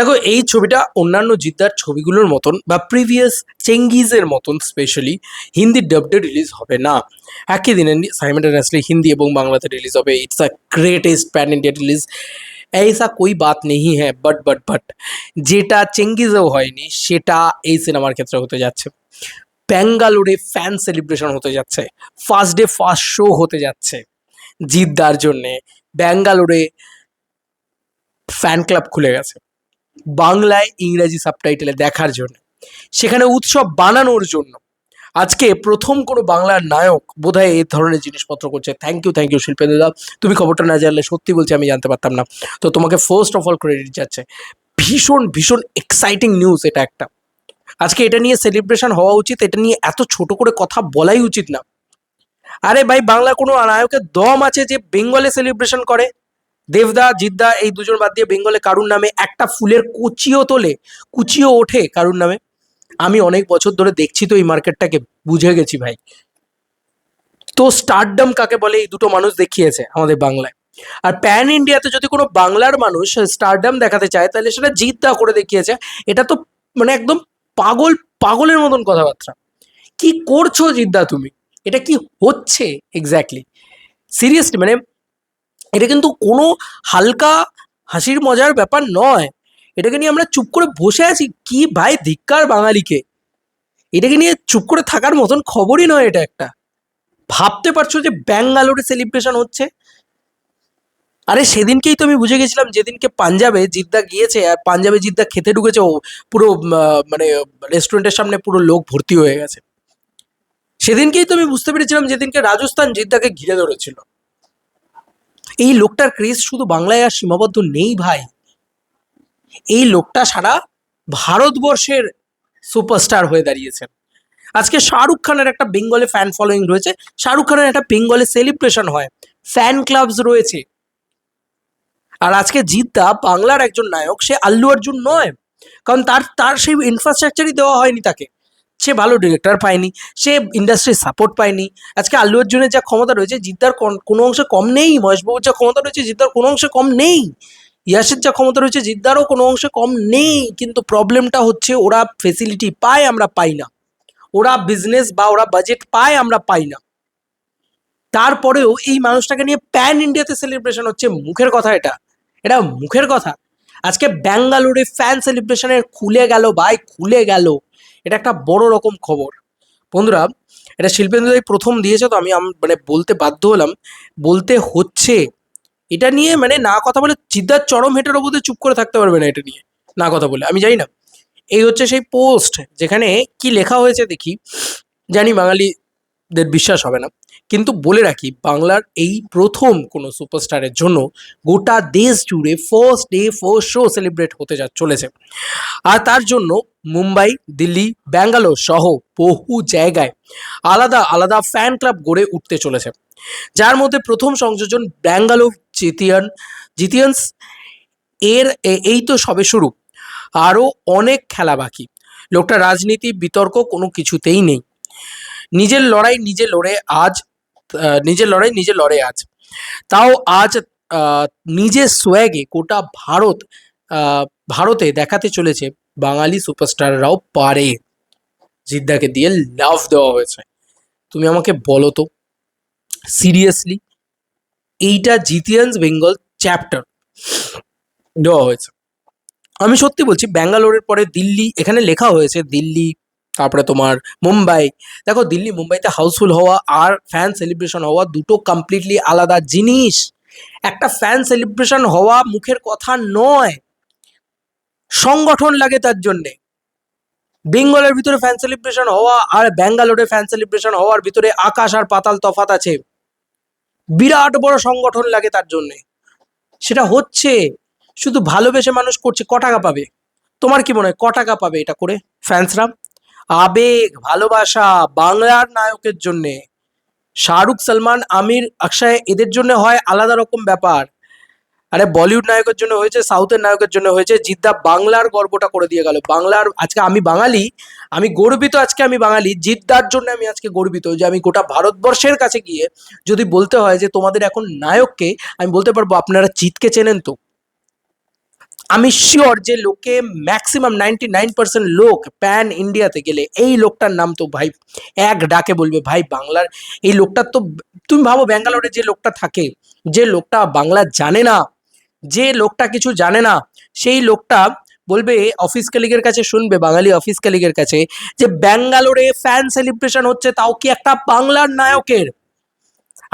দেখো এই ছবিটা অন্যান্য জিদ্দার ছবিগুলোর মতন বা প্রিভিয়াস চেঙ্গিজের মতন স্পেশালি হিন্দি ডাবডে রিলিজ হবে না। একই দিনে সাইমালটেনিয়াসলি হিন্দি এবং বাংলাতে রিলিজ হবে। It's a greatest pan India release, ऐसा कोई बात नहीं है। বাট যেটা চেঙ্গিজেও হয়নি সেটা এই সিনেমার ক্ষেত্রে হতে যাচ্ছে। ব্যাঙ্গালোরে ফ্যান সেলিব্রেশন হতে যাচ্ছে, ফার্স্ট ডে ফার্স্ট শো হতে যাচ্ছে জিদ্দার জন্যে। ব্যাঙ্গালোরে ফ্যান ক্লাব খুলে গেছে বাংলায় ইংরেজি সাবটাইটেলে দেখার জন্য, সেখানে উৎসব বানানোর জন্য। আজকে প্রথম কোনো বাংলার নায়ক বোধহয় এই ধরনের জিনিসপত্র করছে। থ্যাংক ইউ শিল্পেন্দু দা, তুমি খবরটা না জানলে সত্যি বলছি আমি জানতে পারতাম না। তো তোমাকে ফার্স্ট অফ অল ক্রেডিট যাচ্ছে। ভীষণ ভীষণ এক্সাইটিং নিউজ এটা একটা। আজকে এটা নিয়ে সেলিব্রেশন হওয়া উচিত, এটা নিয়ে এত ছোট করে কথা বলাই উচিত না। আরে ভাই, বাংলা কোনো নায়কের দম আছে যে বেঙ্গলে সেলিব্রেশন করে? দেবদা জিদ্দা এই দুজন বাদ দিয়ে বেঙ্গলে কারুর নামে একটা ফুলের কুচিও ওঠে কারুর নামে? আমি অনেক বছর ধরে দেখছি তো এই মার্কেটটাকে, বুঝে গেছি ভাই। তো স্টারডম কাকে বলে এই দুটো মানুষ দেখিয়েছে আমাদের বাংলায়। আর প্যান ইন্ডিয়াতে যদি কোনো বাংলার মানুষ স্টারডম দেখাতে চায় তাহলে সেটা জিদ্দা করে দেখিয়েছে। এটা তো মানে একদম পাগলের মতন কথাবার্তা। কি করছো জিদ্দা তুমি? এটা কি হচ্ছে এক্স্যাক্টলি? সিরিয়াসলি মানে এটা কিন্তু কোনো হালকা হাসির মজার ব্যাপার নয়। এটাকে নিয়ে আমরা চুপ করে বসে আছি কি ভাই? ধিক্কার বাঙালিকে। এটাকে নিয়ে চুপ করে থাকার মতন খবরই নয় এটা একটা। ভাবতে পারছো যে ব্যাঙ্গালোরে সেলিব্রেশন হচ্ছে? আরে সেদিনকেই তো আমি বুঝে গেছিলাম, যেদিনকে পাঞ্জাবে জিদ্দা গিয়েছে আর পাঞ্জাবে জিদ্দা খেতে ঢুকেছে, ও পুরো মানে রেস্টুরেন্টের সামনে পুরো লোক ভর্তি হয়ে গেছে। সেদিনকেই তো আমি বুঝতে পেরেছিলাম যেদিনকে রাজস্থান জিদ্দাকে ঘিরে ধরেছিল। এই লোকটার ক্রেজ শুধু বাংলায় আর সীমাবদ্ধ নেই ভাই। এই লোকটা সারা ভারতবর্ষের সুপারস্টার হয়ে দাঁড়িয়েছেন। আজকে শাহরুখ খানের একটা বেঙ্গলে ফ্যান ফলোয়িং রয়েছে, শাহরুখ খানের একটা বেঙ্গলে সেলিব্রেশন হয়, ফ্যান ক্লাবস রয়েছে। আর আজকে জিদ্দা বাংলার একজন নায়ক, সে আল্লু অর্জুন নয়, কারণ তার তার সেই ইনফ্রাস্ট্রাকচারই দেওয়া হয়নি তাকে। সে ভালো ডিরেক্টর পায়নি, সে ইন্ডাস্ট্রির সাপোর্ট পায়নি। আজকে আল্লু অর্জুনের যা ক্ষমতা রয়েছে জিদ্দার কোনো অংশে কম নেই, মহেশবাবুর যা ক্ষমতা রয়েছে জিদ্দার কোনো অংশে কম নেই, ইয়াসের যা ক্ষমতা রয়েছে জিদ্দারও কোনো অংশে কম নেই। কিন্তু প্রবলেমটা হচ্ছে ওরা ফেসিলিটি পায়, আমরা পাই না। ওরা বিজনেস বা ওরা বাজেট পায়, আমরা পাই না। তারপরেও এই মানুষটাকে নিয়ে প্যান ইন্ডিয়াতে সেলিব্রেশন হচ্ছে। মুখের কথা এটা? এটা মুখের কথা? আজকে ব্যাঙ্গালোরে ফ্যান সেলিব্রেশনের খুলে গেল ভাই, খুলে গেল। এটা একটা বড় রকম খবর বন্ধুরা। এটা শিল্পেন্দুদাই প্রথম দিয়েছে, তো আমি মানে বলতে বাধ্য হলাম, বলতে হচ্ছে। এটা নিয়ে মানে না কথা বলে জিদ্দার চরম হেটের ওপরে চুপ করে থাকতে পারবে না এটা নিয়ে না কথা বলে, আমি জানি না। এই হচ্ছে সেই পোস্ট যেখানে কি লেখা হয়েছে দেখি, জানি বাঙালিদের বিশ্বাস হবে না, কিন্তু বলে রাখি বাংলার এই প্রথম কোনো সুপারস্টারের জন্য গোটা দেশ জুড়ে first day first show celebrate হতে চলেছে। আর তার জন্য মুম্বাই, দিল্লি, ব্যাঙ্গালোর সহ বহু জায়গায় আলাদা আলাদা ফ্যান ক্লাব গড়ে উঠতে চলেছে, যার মধ্যে প্রথম সংযোজন ব্যাঙ্গালোর জিতিয়ান্স এর। এই তো সবে শুরু, আরও অনেক খেলা বাকি। লোকটা রাজনীতি বিতর্ক কোনো কিছুতেই নেই। নিজের লড়াই নিজে লড়ে আজ। তাও আজ নিজের সোয়াগে গোটা ভারতে দেখাতে চলেছে বাঙালি সুপারস্টাররাও পারে। জিদ্দাকে দিয়ে লাভ দেওয়া হয়েছে। তুমি আমাকে বলো তো সিরিয়াসলি, এইটা জিতিয়ান্স বেঙ্গল চ্যাপ্টার দেওয়া হয়েছে। আমি সত্যি বলছি, ব্যাঙ্গালোরের পরে দিল্লি, এখানে লেখা হয়েছে দিল্লি, তারপরে তোমার মুম্বাই। দেখো দিল্লি মুম্বাইতে হাউসফুল হওয়া আর ফ্যান সেলিব্রেশন হওয়া দুটো কমপ্লিটলি আলাদা জিনিস। একটা ফ্যান সেলিব্রেশন হওয়া মুখের কথা নয়, সংগঠন লাগে তার জন্যে। বেঙ্গলের ভিতরে ফ্যান সেলিব্রেশন হওয়া আর ব্যাঙ্গালোরে ফ্যান সেলিব্রেশন হওয়ার ভিতরে আকাশ আর পাতাল তফাৎ আছে। বিরাট বড় সংগঠন লাগে তার জন্যে। সেটা হচ্ছে, শুধু ভালোবেসে মানুষ করছে, ক টাকা পাবে? তোমার কি মনে হয় ক টাকা পাবে এটা করে ফ্যান্সরা? আবেগ, ভালোবাসা বাংলার নায়কের জন্যে। শাহরুখ, সালমান, আমির, অক্ষয় এদের জন্য হয় আলাদা রকম ব্যাপার। আরে বলিউড নায়কের জন্য হয়েছে, সাউথের নায়কের জন্য হয়েছে। জিদ্দা বাংলার গর্বটা করে দিয়ে গেল। বাংলার আজকে আমি বাঙালি, আমি গর্বিত। আজকে আমি বাঙালি, জিদ্দার জন্য আমি আজকে গর্বিত যে আমি গোটা ভারতবর্ষের কাছে গিয়ে যদি বলতে হয় যে তোমাদের এখন নায়ককে, আমি বলতে পারবো আপনারা জিতকে চেনেন তো? আমি শিওর যে লোকে ম্যাক্সিমাম 99% লোক প্যান ইন্ডিয়াতে গেলে এই লোকটার নাম তো ভাই এক ডাকে বলবে ভাই বাংলার এই লোকটার তো। তুমি ভাবো ব্যাঙ্গালোরে যে লোকটা থাকে, যে লোকটা বাংলা জানে না, যে লোকটা কিছু জানে না, সেই লোকটা বলবে অফিস কলিগের কাছে, শুনবে বাঙালি অফিস কলিগের কাছে যে ব্যাঙ্গালোরে ফ্যান সেলিব্রেশন হচ্ছে, তাও কি একটা বাংলার নায়কের।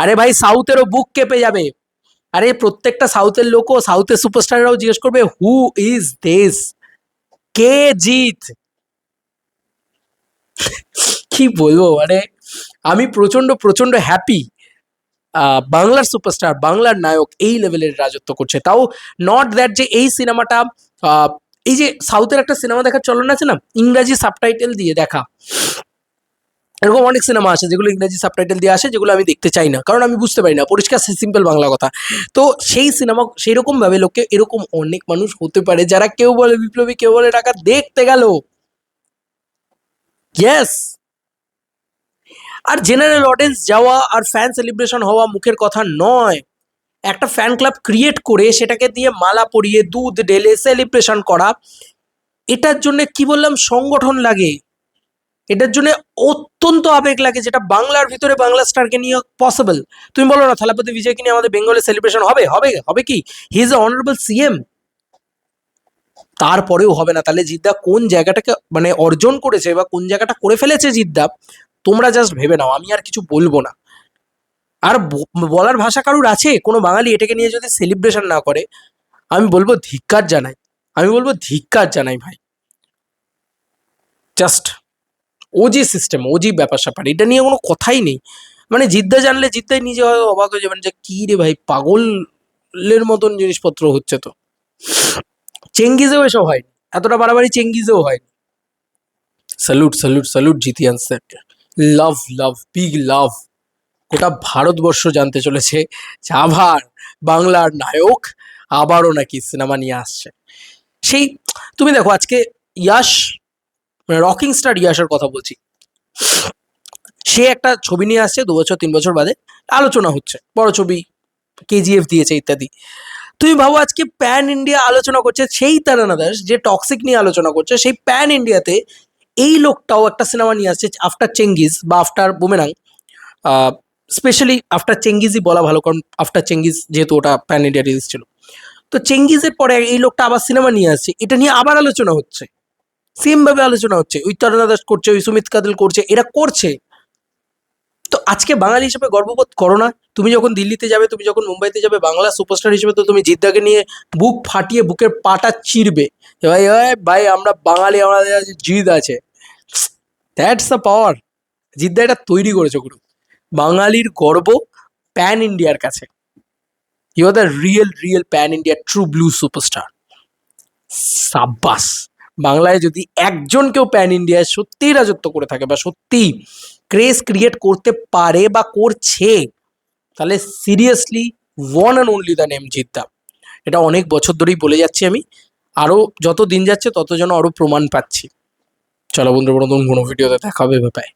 আরে ভাই সাউথেরও বুক কেঁপে যাবে। আরে প্রত্যেকটা সাউথের লোকও, সাউথের সুপারস্টাররাও জিজ্ঞেস করবে হু ইজ দিস, কে জিৎ। কি বলবো মানে আমি প্রচন্ড প্রচন্ড হ্যাপি বাংলার সুপারস্টার, বাংলার নায়ক এই লেভেলের রাজত্ব করছে। তাও নট দ্যাট যে এই সিনেমাটা, এই যে সাউথের একটা সিনেমা দেখার চলন আছে না, ইংরাজি সাবটাইটেল দিয়ে দেখা, এরকম অনেক সিনেমা আছে যেগুলো ইংরেজি সাবটাইটেল দিয়ে আসে, যেগুলো আমি দেখতে চাই না, কারণ আমি বুঝতে পারি না, পরিষ্কার সিম্পল বাংলা কথা। তো সেই সিনেমা সেই রকম ভাবে লোকে, এরকম অনেক মানুষ হতে পারে যারা কেউ বলে বিপ্লবী, কেউ বলে টাকা দেখতে গেল। ইয়েস। আর জেনারেল অডিয়েন্স যাওয়া আর ফ্যান সেলিব্রেশন হওয়া মুখের কথা নয়। একটা ফ্যান ক্লাব ক্রিয়েট করে সেটাকে দিয়ে মালা পরিয়ে দুধ ঢেলে সেলিব্রেশন করা, এটার জন্য কি বললাম সংগঠন লাগে, এটার জন্য অত্যন্ত আবেগ লাগে, যেটা বাংলার ভিতরে বাংলা স্টারকে নিয়ে পসিবল। তুমি বলো না থালাপতি বিজয়কে নিয়ে আমাদের বেঙ্গলে সেলিব্রেশন হবে, হবে হবে কি? He is a honourable CM, তারপরেও হবে না। তাহলে জিদ্দা কোন জায়গাটাকে মানে অর্জন করেছে বা কোন জায়গাটা করে ফেলেছে জিদ্দা, তোমরা জাস্ট ভেবে নাও। আমি আর কিছু বলবো না। আর বলার ভাষা কারুর আছে? কোনো বাঙালি এটাকে নিয়ে যদি সেলিব্রেশন না করে, আমি বলবো ধিক্কার জানাই, আমি বলবো ধিক্কার জানাই ভাই। জাস্ট ওজি সিস্টেম, ওজি ব্যাপার স্যাপার, এটা নিয়ে কোনো কথাই নেই। মানে জিদ্দা জানলে জিদ্দাই নিজে হয় অবাক হয়ে যাবেন যে কি রে ভাই, পাগলের মতন জিনিসপত্র হচ্ছে। তো চেঙ্গিজেও এসব হয়, এতটা বাড়াবাড়ি চেঙ্গিজেও হয়। স্যালুট স্যালুট স্যালুট জিতিয়ান স্যারকে। লাভ লাভ বিগ লাভ। গোটা ভারতবর্ষ জানতে চলেছে যে আবার বাংলার নায়ক আবারও নাকি সিনেমা নিয়ে আসছে। সেই তুমি দেখো আজকে ইয়াশ, মানে রকিং স্টার ইয়াশের কথা বলছি, সে একটা ছবি নিয়ে আসছে 2 বছর 3 বছর বাদে, আলোচনা হচ্ছে, বড় ছবি, কেজিএফ দিয়েছে ইত্যাদি। তুমি ভাবো আজকে প্যান ইন্ডিয়া আলোচনা করছে, সেই তারানা দাস যে টক্সিক নিয়ে আলোচনা করছে, সেই প্যান ইন্ডিয়াতে এই লোকটাও একটা সিনেমা নিয়ে আসছে আফটার চেঙ্গিজ বা আফটার বুমেরাং। স্পেশালি আফটার চেঙ্গিজই বলা ভালো, কারণ আফটার চেঙ্গিজ যেহেতু ওটা প্যান ইন্ডিয়া রিলিজ ছিল। তো চেঙ্গিজের পরে এই লোকটা আবার সিনেমা নিয়ে আসছে, এটা নিয়ে আবার আলোচনা হচ্ছে, সেম ভাবে আলোচনা হচ্ছে, ওই তারানা দাস করছে, ওই সুমিত কাদেল করছে, এরা করছে। তো আজকে বাঙালি হিসেবে গর্ববোধ করো না? তুমি যখন দিল্লিতে যাবে, তুমি যখন মুম্বাইতে যাবে, বাংলা সুপারস্টার হিসেবে তো তুমি জিদ্দাকে নিয়ে বুক ফাটিয়ে বুকের পাটা চিরবে, ভাই ভাই আমরা বাঙালি, আমাদের জিদ আছে। That's the power. জিদ্দা এটা তৈরি করেছে গুরু, বাঙালির গর্ব প্যান ইন্ডিয়ার কাছে। You are the real real pan India true blue superstar. সাব্বাস। বাংলায় যদি একজন কেউ প্যান ইন্ডিয়ায় সত্যিই রাজত্ব করে থাকে বা সত্যি ক্রেজ ক্রিয়েট করতে পারে বা করছে, তাহলে seriously one and only the name Jeddah. এটা অনেক বছর ধরেই বলে যাচ্ছি আমি, আরও যত দিন যাচ্ছে তত যেন আরও প্রমাণ পাচ্ছি। চলো বন্ধুরা, নতুন কোনো ভিডিওতে দেখা হবে, ব্যাপারে।